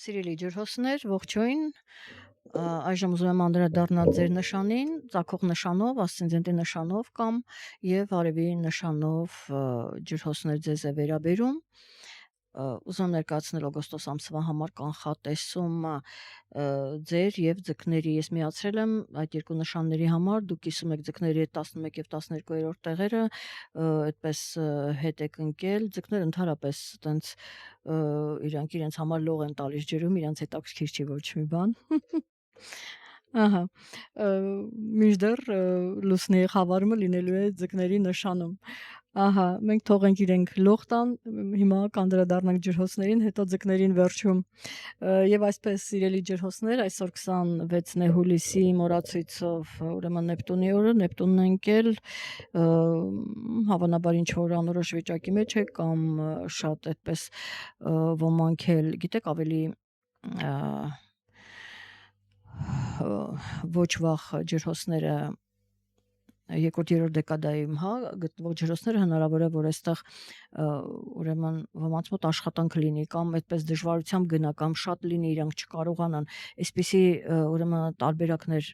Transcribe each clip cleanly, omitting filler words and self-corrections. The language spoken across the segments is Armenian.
Սիրելի ջրհոսներ, ողջույն, այժմ ուզում եմ անդրադառնալ ձեր նշանին, ծագող նշանով, ասցենդենտի նշանով կամ եւ արևի նշանով ջրհոսներ ձեզ է վերաբերում։ Ուզում ներկայացնել օգոստոս ամսվա համար կանխատեսումը ձեր եւ ձկների։ Ես միացրել եմ այդ երկու նշանների համար, դուք կիսում եք ձկների հետ 11 եւ 12-րդ տեղերը, այդպես հետ եք ընկել, ձկները ընդհանրապես տենց իրանք իրենց համար լող են տալիս ջրում, իրանց հետաքրքիր չի ոչ մի բան։ Ահա, մինչդեռ լուսնի խավարումը լինելու է ձկների նշանում։ Ահա, մենք թողենք իրենք լող տան, հիմա կանդրադառնանք ջրհոսներին, հետո ձկներին վերջում։ Եվ այսպես, սիրելի ջրհոսներ, այսօր 26 հուլիսի մորացույցով, ուրեմն Նեպտունի օրը, Նեպտունն է ընկել, հավանաբար ինչ-որ անորոշ վիճակի մեջ է, կամ շատ այդպես ոմանք էլ, գիտեք, ավելի ոչ վաղ ջրհոսները երկրորդ դեկադայում, գտնվող ջրհոսները հնարավոր է, որ այստեղ ուրեմն ոմանց մոտ աշխատանք լինի, կամ այդպես դժվարությամբ գնա, կամ շատ լինի, իրանք չկարողանան, այսպիսի ուրեմն տարբերակներ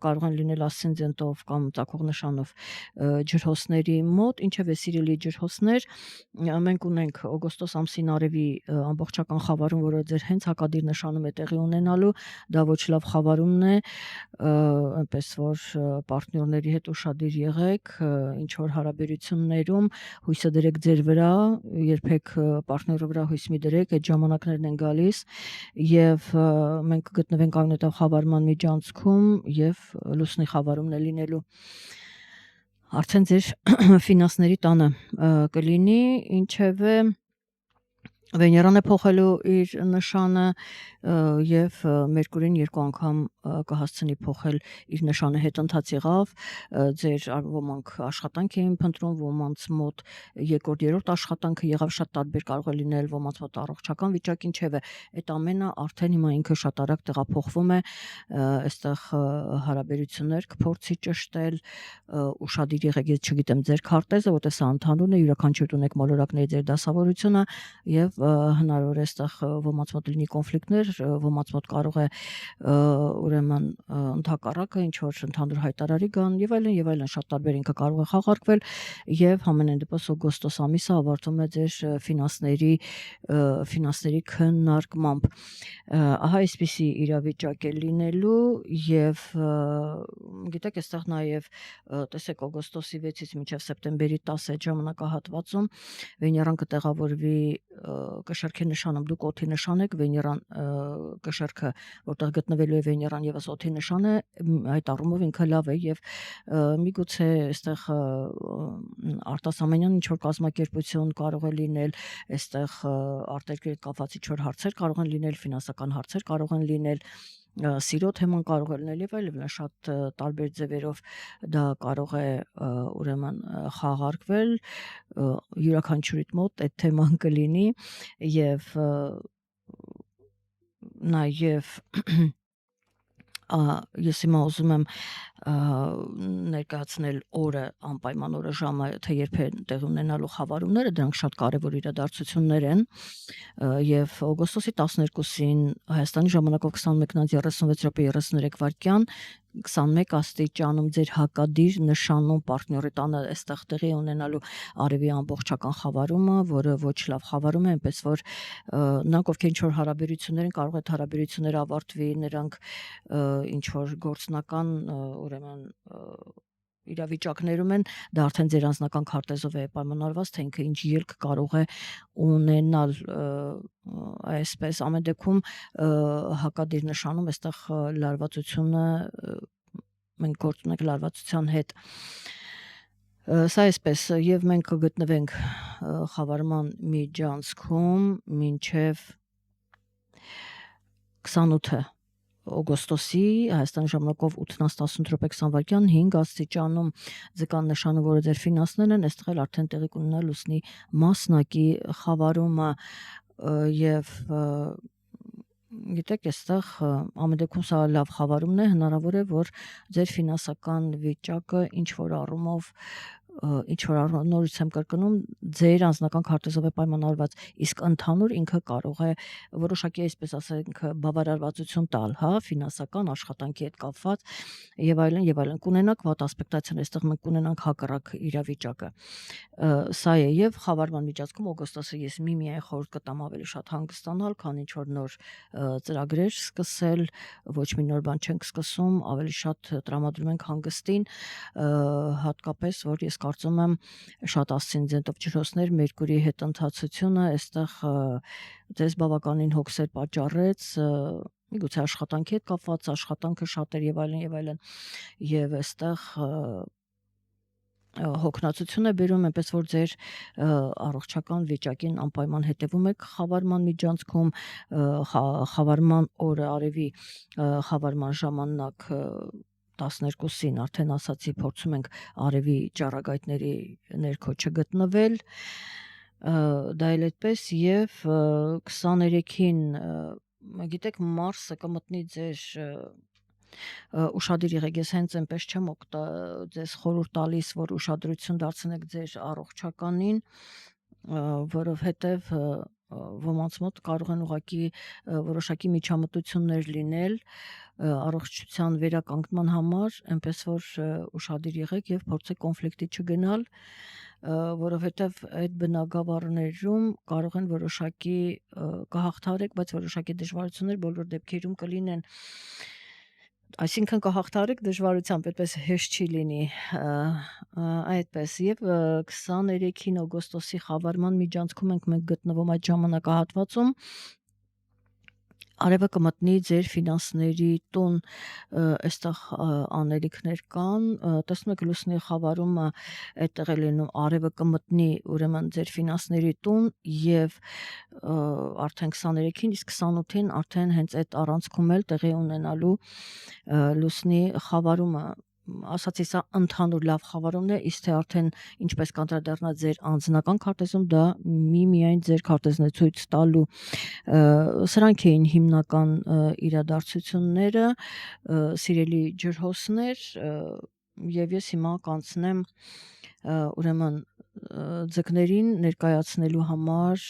կարող են լինել ասցենդենտով կամ ծագող նշանով ջրհոսների մոտ, ինչևէ սիրելի ջրհոսներ, մենք ունենք օգոստոս ամսին արևի ամբողջական խավարում, որը ձեր հենց հակադիր նշանում է տեղի ունենալու, դա ոչ լավ խավարումն է, այնպես որ պարտներների հետ ուշադիր եղեք, ինչ որ հարաբերություններում հույսը դրեք ձեր վրա, երբեք պարտների վրա հույս մի դրեք, այդ ժամանակներն են գալիս եւ մենք կգտնվենք այնուհետև խավարման միջանցքում եւ լուսնի խավարումն է լինելու արդեն ձեր ֆինանսների տանը կլինի, ինչևէ Վեներան է փոխելու իր նշանը եւ Մերկուրին երկու անգամ կհասցնի փոխել իր նշանը, հետընթաց եղավ, ձեր ոմանք աշխատանք էին փնտրում, ոմանց մոտ երկրորդ, երրորդ աշխատանքը եղավ, շատ տարբեր կարող է լինել, ոմանց մոտ առողջական վիճակ, ինչևէ, այդ ամենը արդեն հիմա ինքը շատ արագ տեղափոխվում է, այստեղ հարաբերություններ կփորձի ճշտել, ուշադիր եղեք, ես չգիտեմ ձեր քարտեզը, որտեղ սա ընդհանուր է, յուրաքանչյուր ունեք մոլորակների ձեր դասավորությունը եւ հնարավոր է այստեղ ոմանց մոտ լինի կոնֆլիկտներ, ոմանց մոտ կարող է ուրեմն ընդհակառակը ինչ որ ընդհանուր հայտարարի գան եւ այլն շատ տարբեր ինքը կարող է խաղարկվել եւ համենայն դեպս օգոստոս ամիսը ավարտվում է ձեր ֆինանսների քննարկմամբ։ Ահա այսպիսի իրավիճակ է լինելու եւ գիտեք այստեղ նաեւ տեսեք օգոստոսի 6-ից մինչեւ սեպտեմբերի 10 ժամանակահատվածում Վեներան կտեղավորվի կշեռքի նշանում, դուք օդի նշան եք, Վեներան կշեռքը, որտեղ գտնվելու է Վեներան եւս օդի նշան է, այդ առումով ինքը լավ է եւ միգուցե այստեղ արտասահմանյան ինչ որ կազմակերպություն կարող է լինել, այստեղ արտերկրի հետ կապված ինչ որ հարցեր կարող են լինել, ֆինանսական հարցեր կարող են լինել, սիրո թեման կարող է լինել եւ այլն, շատ տարբեր ձևերով դա կարող է ուրեմն խաղարկվել, յուրաքանչյուրիդ մոտ այդ թեման կլինի եւ նաեւ ես հիմա ուզում եմ ներկայացնել օրը, անպայման օրը, ժամը, թե երբ են տեղի ունենալու խավարումները, դրանք շատ կարևոր իրադարձություններ են եւ օգոստոսի 12-ին Հայաստանի ժամանակով 21:36 21 աստիճանում ձեր հակադիր նշանում պարտների տանը այստեղ տեղի ունենալու արևի ամբողջական խավարումը, որը ոչ լավ խավարում է, այնպես որ նրանք ովքեր ինչ որ հարաբերություններ են, կարող է այդ հարաբերությունները ավարտվի, նրանք ինչ որ գործնական ուրեմն իրավիճակներում են, դա արդեն ձեր անձնական քարտեզով է պայմանավորված, թե ինքը ինչ ելք կարող է ունենալ, այսպես ամեն դեպքում հակադիր նշանում այստեղ լարվածությունը մենք գործ ունենք լարվածության հետ, սա այսպես եւ մենք կգտնվենք խավարման միջանցքում մինչեւ 28 օգոստոսի Հայաստանի ժամանակով 8:18 5 աստիճանում ձկան նշանը, որը ձեր ֆինանսներն են, այստեղ էլ արդեն տեղի կունենա լուսնի մասնակի խավարումը եւ գիտեք, այստեղ ամեն դեպքում սա լավ խավարումն է, հնարավոր է, որ ձեր ֆինանսական վիճակը ինչ որ առումով ինչ որ նորից եմ կրկնում, ձեր անձնական քարտեզով է պայմանավորված, իսկ ընդհանուր ինքը կարող է որոշակի, այսպես ասենք, բավարարվածություն տալ, հա, ֆինանսական աշխատանքի հետ կապված եւ այլն եւ այլն։ Կունենաք վատ ասպեկտացիան, այստեղ մենք կունենանք հակառակ իրավիճակը։ Սա է եւ խավարման միջանցքում օգոստոսը ես միայն խորհուրդ կտամ ավելի շատ հանգստանալ, քան ինչ որ նոր ծրագրեր սկսել, ոչ մի նոր բան չենք սկսում, ավելի շատ տրամադրում ենք հանգստին, հատկապես որ ես կարծում եմ շատ ասցենդենտով ջրոցներ Մերկուրիի հետ ընթացությունը այստեղ ձեզ բավականին հոգսեր պատճառեց, միգուցե աշխատանքի հետ կապված, աշխատանքը շատ էր եւ այլն եւ այստեղ հոգնածություն է բերում, այնպես որ ձեր առողջական վիճակին անպայման հետևում եք խավարման միջանցքում, խավարման օրը արևի խավարման ժամանակ 12-ին արդեն ասացի, փորձում ենք արևի ճառագայթների ներքո չգտնվել, դա էլ այդպես եւ 23-ին գիտեք Մարսը կմտնի ձեր ուշադիր եղեք, ես հենց այնպես չեմ ձեզ խորհուրդ տալիս, որ ուշադրություն դարձնեք ձեր առողջականին, որովհետև ոմանց մոտ կարող են ուղղակի որոշակի միջամտություններ լինել առողջության վերականգնման համար, այնպես որ ուշադիր եղեք եւ փորձեք կոնֆլիկտի չգնալ, որովհետև այդ բնագավառներում կարող են որոշակի կհաղթարեք, բայց որոշակի դժվարություններ բոլոր դեպքերում կլինեն, այսինքն կհաղթարեք դժվարությամբ, այդպես հեշտ չի լինի, այդպես եւ 23-ին օգոստոսի խավարման միջանցքում ենք մենք գտնվում այդ ժամանակահատվածում, արևը կմտնի ձեր ֆինանսների տուն, այստեղ անելիքներ կան, տեսնում եք լուսնի խավարումը այդտեղ է լինում, արևը կմտնի ուրեմն ձեր ֆինանսների տուն եւ արդեն 23-ին, իսկ 28-ին արդեն հենց այդ առանցքում էլ տեղի ունենալու լուսնի խավարումը, ասացի սա ընդհանուր լավ խավարումն է, իսկ թե արդեն ինչպես կանդրադառնա ձեր անձնական քարտեզում, դա միայն ձեր քարտեզն է ցույց տալու, սրանք էին հիմնական իրադարձությունները, սիրելի ջրհոսներ, եւ ես հիմա կանցնեմ ուրեմն ձկներին ներկայացնելու համար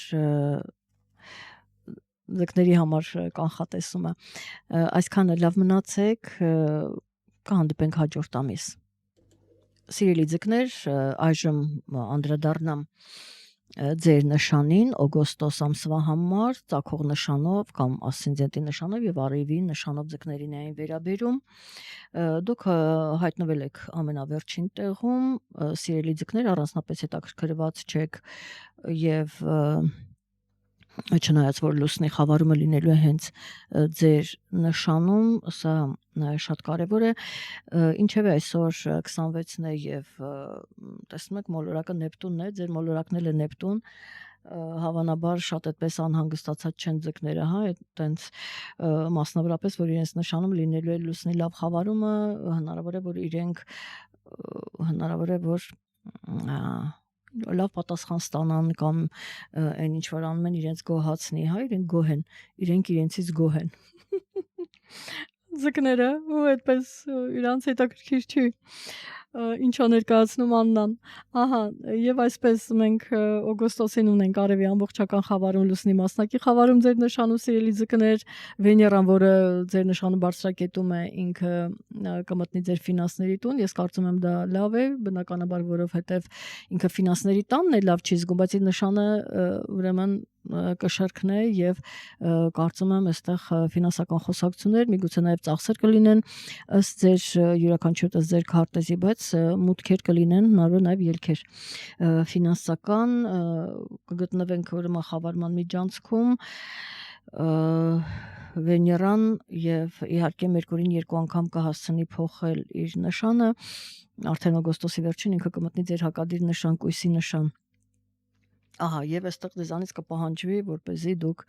ձկների համար կանխատեսումը, այսքանը լավ մնացեք, կհանդիպենք հաջորդ ամիս։ Սիրելի ձկներ, այժմ անդրադառնամ ձեր նշանին օգոստոս ամսվա համար, ծագող նշանով կամ ասցենդենտի նշանով եւ արևի նշանով ձկներին էին վերաբերում, դուք հայտնվել եք ամենավերջին տեղում, սիրելի ձկներ, առանձնապես հետաքրքրված չեք եւ չնայած որ լուսնի խավարումը լինելու է հենց ձեր նշանում, սա շատ կարևոր է, ինչևէ այսօր 26-ն է եւ տեսնում եք մոլորակը Նեպտունն է, ձեր մոլորակն էլ է Նեպտուն, հավանաբար շատ այդպես անհանգստացած չեն ձկները, հա, այտենց մասնավորապես որ իրենց նշանում լինելու է լուսնի լավ խավարումը, հնարավոր է որ իրենք հնարավոր է որ լավ պատասխան ստանան կամ այն ինչ որ անում են իրենց գոհացնի, հա, իրենք գոհ են, իրենք իրենցից գոհ են։ Ձկները, ու այդպես իրանց հետաքրքիր չի, ինչ ա ներկայացնում Աննան, ահա, եւ այսպես մենք օգոստոսին ունենք արևի ամբողջական խավարում լուսնի մասնակի խավարում ձեր նշանում սիրելի ձկներ, Վեներան, որը ձեր նշանում բարձրակետում է, ինքը կմտնի ձեր ֆինանսների տուն, ես կարծում եմ դա լավ է, բնականաբար որովհետեւ ինքը ֆինանսների տանն է լավ չի զգում, բայց իր նշանը ուրեմն կշերքն է եւ կարծում եմ այստեղ ֆինանսական խոսակցություններ, միգուցե նաեւ ծախսեր կլինեն ըստ ձեր յուրաքանչյուր ըստ ձեր քարտեզի, բայց մուտքեր կլինեն, հնարավոր նաեւ ելքեր ֆինանսական, կգտնվենք ուրեմն խավարման միջանցքում, Վեներան եւ իհարկե Մերկուրին երկու անգամ կհասցնի փոխել իր նշանը, արդեն օգոստոսի վերջին ինքը կմտնի ձեր հակադիր նշան, կույսի նշան, ահա, եւ այստեղ ձեզանից կպահանջվի, որպեսզի դուք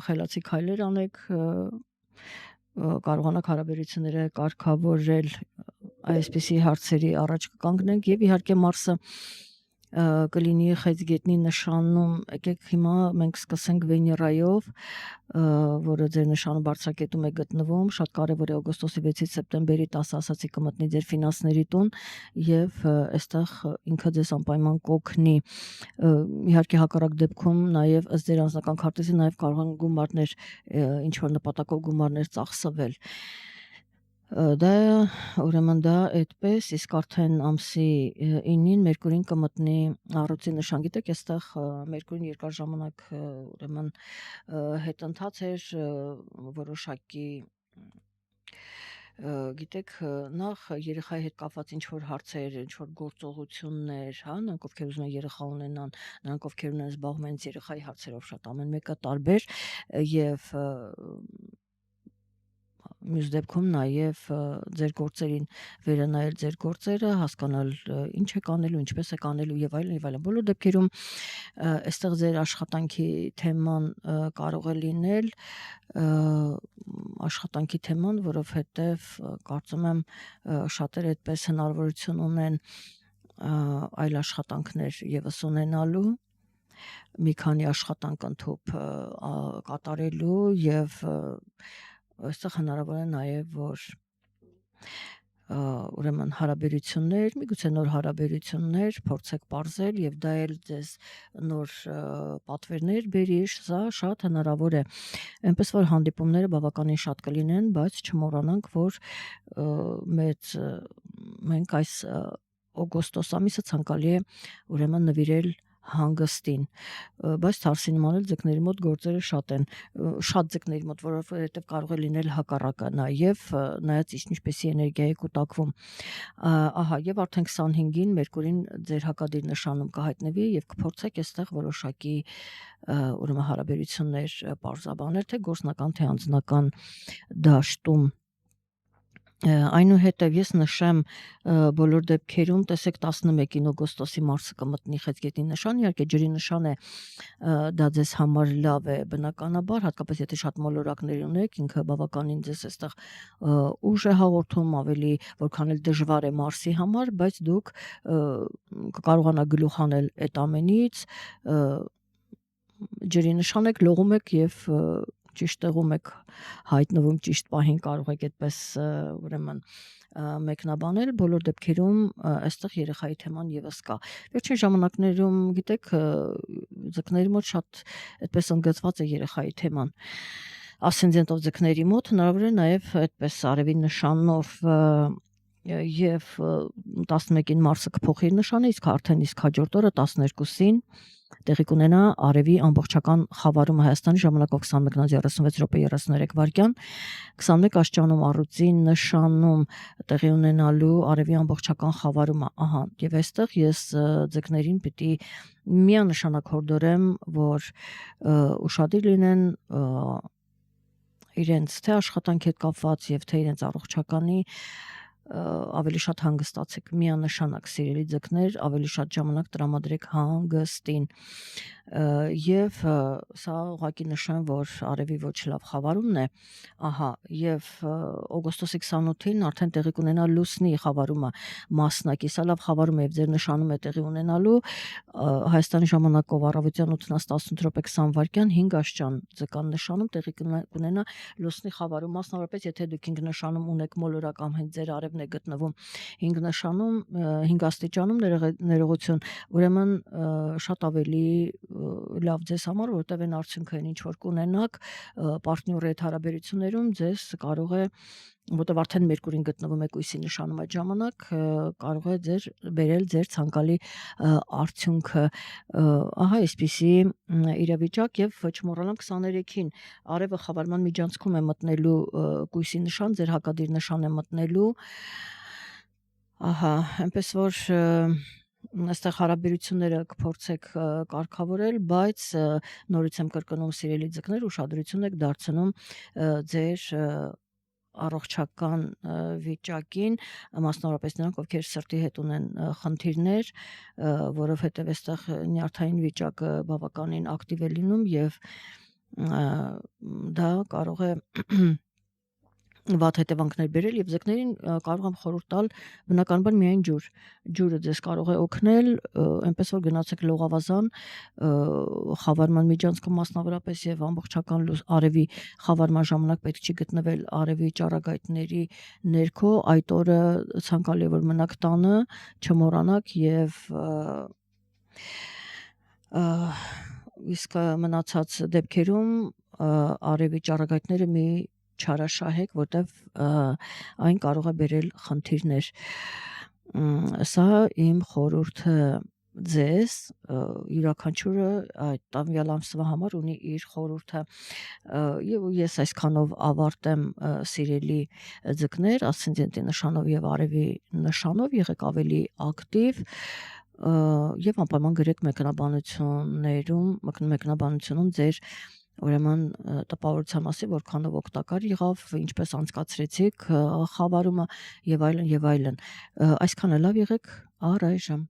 խելացի քայլեր անեք, կարողանաք հարաբերությունները կարգավորել, այսպիսի հարցերի առաջ կկանգնենք եւ իհարկե Մարսը կլինի խեցգետնի նշանում, եկեք հիմա մենք սկսենք Վեներայով, որը ձեր նշանը բարձրակետում է գտնվում, շատ կարևոր է օգոստոսի 6-ից սեպտեմբերի 10 ասացի կմտնի ձեր ֆինանսների տուն եւ այստեղ ինքը ձեզ անպայման կօգնի։ Իհարկե հակառակ դեպքում նաեւ ըստ ձեր անձնական քարտեզի նաեւ կարող են գումարներ, ինչ որ նպատակով գումարներ ծախսվել։ Դա ուրեմն դա այդպես, իսկ արդեն ամսի 9-ին Մերկուրին կմտնի առյուծի նշան։ Գիտեք, այստեղ Մերկուրին երկար ժամանակ ուրեմն հետընթաց էր որոշակի գիտեք, նախ երեխայի հետ կապված ինչ որ հարցեր, ինչ որ գործողություններ, հա, նրանք ովքեր ուզում են երեխա ունենան, նրանք ովքեր ունեն զբաղվում են երեխայի հարցերով շատ ամեն մեկը տարբեր եւ մյուս դեպքում նաև ձեր գործերին վերանայել ձեր գործերը, հասկանալ ինչ եք անելու, ինչպես եք անելու եւ այլն եւ այլն։ Բոլոր դեպքերում այստեղ ձեր աշխատանքի թեման կարող է լինել աշխատանքի թեման, որովհետեւ կարծում եմ շատերը այդպես հնարավորություն ունեն այլ աշխատանքներ եւս ունենալու, մի քանի աշխատանք ընդհանուր կատարելու եւ այստեղ հնարավոր է նաև որ ուրեմն հարաբերություններ, միգուցե նոր հարաբերություններ փորձեք պարզել եւ դա էլ ձեզ նոր պատվերներ բերի, սա շատ հնարավոր է։ Այնպես որ հանդիպումները բավականին շատ կլինեն, բայց չմոռանանք, որ մենք այս օգոստոս ամիսը ցանկալի է ուրեմն նվիրել հանգստին, բայց թարսի նման էլ ձկների մոտ գործերը շատ են, շատ ձկների մոտ, որովհետև կարող է լինել հակառակը նաև նայած ինչպեսի էներգիա է կուտակվում։ Ահա, եւ արդեն 25-ին Մերկուրին ձեր հակադիր նշանում կհայտնվի եւ կփորձեք այստեղ որոշակի ուրեմն հարաբերություններ պարզաբանել, թե գործնական, թե անձնական դաշտում։ Այնուհետև ես նշեմ բոլոր դեպքերում, տեսեք 11-ին օգոստոսի Մարսը կմտնի Խեցգետնի նշան, իհարկե ջրի նշան է, դա ձեզ համար լավ է բնականաբար, հատկապես եթե շատ մոլորակներ ունեք, ինքը բավականին ձեզ այստեղ ուժ է հաղորդում, ավելի որքան էլ դժվար է Մարսի համար, բայց դուք կկարողանաք գլուխ անել այդ ամենից, ջրի նշան եք, լողում եք եւ ճիշտ տեղում եք հայտնվում, ճիշտ պահին կարող եք այդպես ուրեմն մեկնաբանել, բոլոր դեպքերում այստեղ երեխայի թեման եւս կա։ Վերջին ժամանակներում, գիտեք, ձկների մոտ շատ այդպես ընդգծված է երեխայի թեման։ Ասցենդենտով ձկների մոտ հնարավոր է նաեւ այդպես արևի նշանով եւ 11-ին Մարսը կփոխի իր նշանը, իսկ հաջորդ օրը 12-ին տեղի կունենա արևի ամբողջական խավարումը Հայաստանի ժամանակով 21:36 21 աստիճանում առյուծի նշանում տեղի ունենալու արևի ամբողջական խավարումը, ահա, եւ այստեղ ես ձկներին պիտի միանշանակ հորդորեմ, որ ուշադիր լինեն իրենց թե աշխատանքի հետ կապված եւ թե իրենց առողջականի ավելի շատ հանգստացեք, միանշանակ սիրելի ձկներ, ավելի շատ ժամանակ տրամադրեք հանգստին եւ սա ուղղակի նշան, որ արևի ոչ լավ խավարումն է, ահա, եւ օգոստոսի 28-ին արդեն տեղի կունենա լուսնի խավարումը մասնակի, սա լավ խավարում է եւ ձեր նշանում է տեղի ունենալու Հայաստանի ժամանակով առավոտյան 8:18:20 5 աստիճան ձկան նշանում տեղի կունենա լուսնի խավարում, մասնավորապես եթե դուք 5 նշանում ունեք մոլորակ կամ հենց ձեր արևն է գտնվում 5 նշանում 5 աստիճանում ներողություն, ուրեմն շատ ավելի լավ ձեզ համար, որովհետև այն արդյունքն ինչ որ կունենաք պարտների հետ հարաբերություններում ձեզ կարող է, որտեղ արդեն Մերկուրին գտնվում է կույսի նշանում այդ ժամանակ, կարող է ձեր բերել ձեր ցանկալի արդյունքը, ահա այսպիսի իրավիճակ եւ չմոռանամ 23-ին արևը խավարման միջանցքում է մտնելու կույսի նշան, ձեր հակադիր նշան է մտնելու, ահա, այնպես որ այստեղ հարաբերությունները կփորձեք կարգավորել, բայց նորից եմ կրկնում սիրելի ձկներ, ուշադրություն եք դարձնում ձեր առողջական վիճակին, մասնավորապես նրանք, ովքեր սրտի հետ ունեն խնդիրներ, որովհետև այստեղ նյարդային վիճակը բավականին ակտիվ է լինում եւ դա կարող է վատ հետևանքներ բերել եւ ձկներին կարող եմ խորհուրդ տալ բնականաբար միայն ջուրը ձեզ կարող է օգնել այնպես որ գնացեք լողավազան խավարման միջանցքում մասնավորապես եւ ամբողջական արևի խավարման ժամանակ պետք չի գտնվել արևի ճառագայթների ներքո այդ օրը ցանկալի է որ մնաք տանը չմոռանաք եւ իսկ մնացած դեպքերում արևի ճառագայթները մի չարաշահեք, որտեվ այն կարող է բերել խնդիրներ։ Սա իմ խորհուրդը ձեզ, յուրաքանչյուրը այդ տվյալ ամսվա համար ունի իր խորհուրդը։ Եվ ես այսքանով ավարտեմ սիրելի ձկներ, ասցենդենտի նշանով եւ արևի նշանով եղեք ավելի ակտիվ եւ անպայման գրեք մեկնաբանությունում ձեր ուրեմն տպավորության մասին որքանով օգտակար եղավ, ինչպես անցկացրեցիք խավարումը եւ այլն եւ այլն։ Այսքանը լավ եղեք առայժմ։